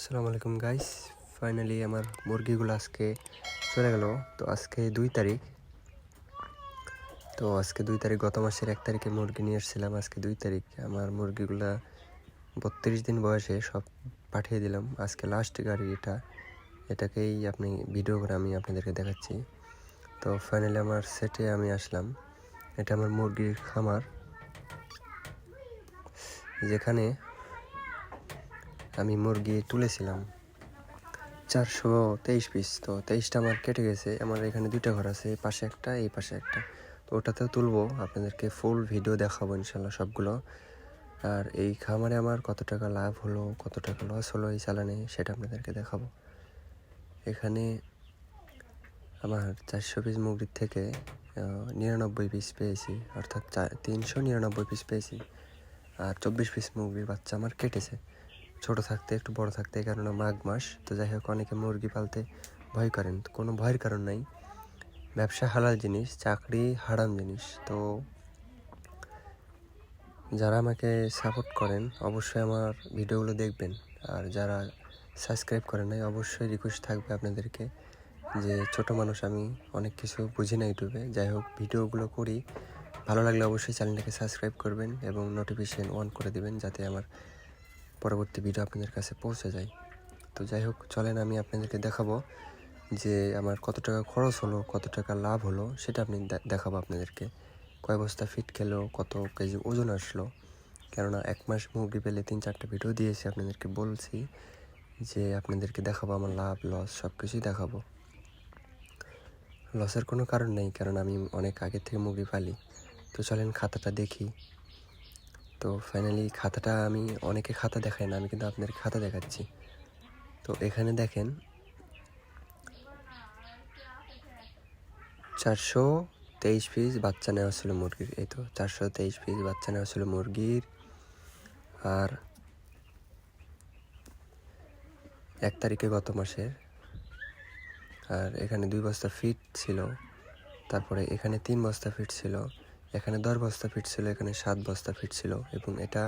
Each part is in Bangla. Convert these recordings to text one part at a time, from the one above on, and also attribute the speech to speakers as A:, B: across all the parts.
A: আসসালামু আলাইকুম গাইস। ফাইনালি আমার মুরগিগুলো আজকে চলে গেল। তো আজকে 2 তারিখ। আজকে 2 তারিখ, গত মাসের 1 তারিখে মুরগি নিয়ে এসেছিলাম। আজকে 2 তারিখ, আমার মুরগিগুলা 32 দিন বয়সে সব পাঠিয়ে দিলাম। আজকে লাস্ট গাড়ি এটাকেই আপনি ভিডিও করে আমি আপনাদেরকে দেখাচ্ছি। তো ফাইনালি আমার সেটে আমি আসলাম। এটা আমার মুরগির খামার, যেখানে আমি মুরগি তুলেছিলাম 423 পিস। তো 23টা আমার কেটে গেছে। আমার এখানে 2টা ঘর আছে, এই পাশে একটা, এই পাশে একটা। তো ওটাতেও তুলবো, আপনাদেরকে ফুল ভিডিও দেখাবো ইনশাল্লাহ সবগুলো। আর এই খামারে আমার কত টাকা লাভ হলো, কত টাকা লস হলো এই চালানে, সেটা আপনাদেরকে দেখাবো। এখানে আমার 400 পিস মুরগির থেকে 99 পিস পেয়েছি, অর্থাৎ 399 পিস পেয়েছি। আর 24 পিস মুরগির বাচ্চা আমার কেটেছে, ছোটো থাকতে একটু বড় থাকতে, এই কারণে মাঘ মাস। তো যাই হোক, অনেকে মুরগি পালতে ভয় করেন, কোনো ভয়ের কারণ নাই। ব্যবসা হালাল জিনিস, চাকরি হারাম জিনিস। তো যারা আমাকে সাপোর্ট করেন অবশ্যই আমার ভিডিওগুলো দেখবেন। আর যারা সাবস্ক্রাইব করেন নাই, অবশ্যই রিকোয়েস্ট থাকবে আপনাদেরকে যে ছোটো মানুষ, আমি অনেক কিছু বুঝি না ইউটিউবে। যাই হোক, ভিডিওগুলো করি, ভালো লাগলে অবশ্যই চ্যানেলটাকে সাবস্ক্রাইব করবেন এবং নোটিফিকেশন অন করে দিবেন, যাতে আমার পরবর্তী ভিডিও আপনাদের কাছে পৌঁছে যায়। তো যাই হোক, চলেন আমি আপনাদেরকে দেখাবো যে আমার কত টাকা খরচ হলো, কত টাকা লাভ হলো, সেটা আপনি দেখাবো আপনাদেরকে। কয় বস্তা ফিট খেলো, কত কেজি ওজন আসলো। কেননা 1 মাস মুরগি পেলে 3-4টা ভিডিও দিয়েছি, আপনাদেরকে বলছি যে আপনাদেরকে দেখাবো আমার লাভ লস সব কিছুই দেখাবো। লসের কোনো কারণ নেই, কারণ আমি অনেক আগে থেকে মুরগি পালি। তো চলেন খাতাটা দেখি। তো ফাইনালি খাতাটা, আমি অনেকে খাতা দেখাই না, আমি কিন্তু আপনাদের খাতা দেখাচ্ছি। তো এখানে দেখেন 423 পিস বাচ্চা নেওয়া ছিল মুরগির। এই তো 423 পিস বাচ্চা নেওয়া ছিল মুরগির। আর 1 তারিখে গত মাসের। আর এখানে 2 বস্তা ফিট ছিল, তারপরে এখানে 3 বস্তা ফিট ছিল, এখানে 10 বস্তা ফিট ছিল, এখানে 7 বস্তা ফিট ছিল। এবং এটা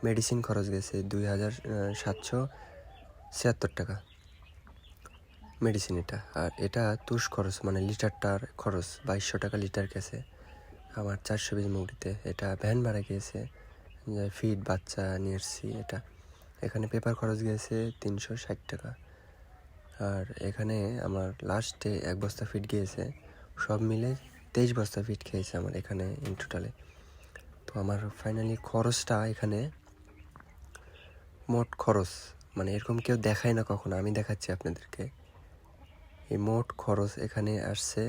A: মেডিসিন খরচ গেছে 2776 টাকা মেডিসিন এটা। আর এটা তুষ খরচ, মানে লিটারটার খরচ 2200 টাকা লিটার গেছে আমার 400 পিস মুরগিতে। এটা ভ্যান ভাড়া গিয়েছে, ফিড বাচ্চা নিয়ে এসেছি এটা। এখানে পেপার খরচ গিয়েছে 360 টাকা। আর এখানে আমার লাস্টে 1 বস্তা ফিড গিয়েছে, সব মিলে 23 বস্তা ফিড খেয়েছে আমার এখানে ইন টোটালে। তো আমার ফাইনালি খরচটা এখানে, মোট খরচ, মানে এরকম কেউ দেখায় না কখনো, আমি দেখাচ্ছি আপনাদেরকে। এই মোট খরচ এখানে আসছে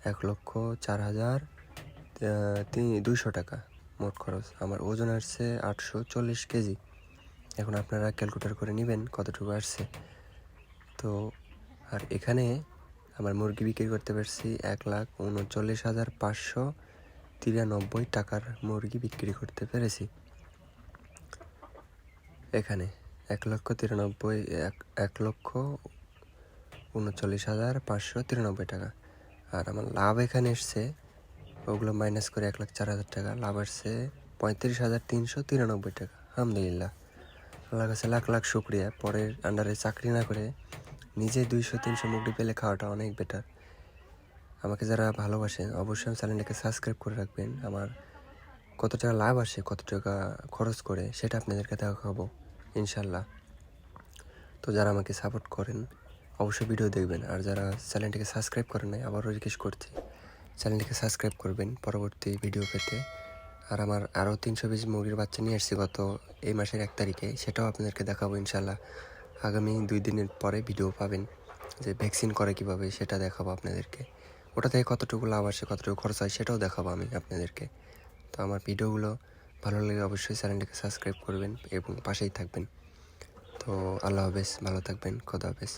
A: 1,04,200 টাকা মোট খরচ। আমার ওজন আসছে 840 কেজি। এখন আপনারা ক্যালকুলেটর করে নেবেন কতটুকু আসছে। তো আর এখানে আমার মুরগি বিক্রি করতে পারছি 1,39,593 টাকার মুরগি বিক্রি করতে পেরেছি। এখানে 1,39,593 টাকা। আর আমার লাভ এখানে এসছে, ওগুলো মাইনাস করে 1,04,000 টাকা লাভ আসছে 35,393 টাকা। আলহামদুলিল্লাহ, আল্লাহর কাছে লাখ লাখ শুক্রিয়া। পরের আন্ডারে চাকরি না করে নিজে 200-300 মুরগি পেলে খাওয়াটা অনেক বেটার। আমাকে যারা ভালোবাসেন অবশ্যই চ্যানেলটাকে সাবস্ক্রাইব করে রাখবেন। আমার কত টাকা লাভ আসে, কত টাকা খরচ করে, সেটা আপনাদেরকে দেখাবো ইনশাল্লাহ। তো যারা আমাকে সাপোর্ট করেন অবশ্যই ভিডিও দেখবেন। আর যারা চ্যানেলটিকে সাবস্ক্রাইব করেন নাই, আবারও রিকোয়েস্ট করছি চ্যানেলটিকে সাবস্ক্রাইব করবেন পরবর্তী ভিডিও পেতে। আর আমার আরও 300 পিস মুরগির বাচ্চা নিয়ে এসেছি গত এই মাসের 1 তারিখে, সেটাও আপনাদেরকে দেখাবো ইনশাল্লাহ। আগামী 2 দিনের পরে ভিডিও পাবেন, যে ভ্যাকসিন করে কীভাবে সেটা দেখাবো আপনাদেরকে। ওটা থেকে কতটুকু লাভ আসে, কতটুকু খরচ হয়, সেটাও দেখাবো আমি আপনাদেরকে। তো আমার ভিডিওগুলো ভালো লাগলে অবশ্যই চ্যানেলটিকে সাবস্ক্রাইব করবেন এবং পাশেই থাকবেন। তো আল্লাহ হাফেজ, ভালো থাকবেন, খোদা হাফেজ।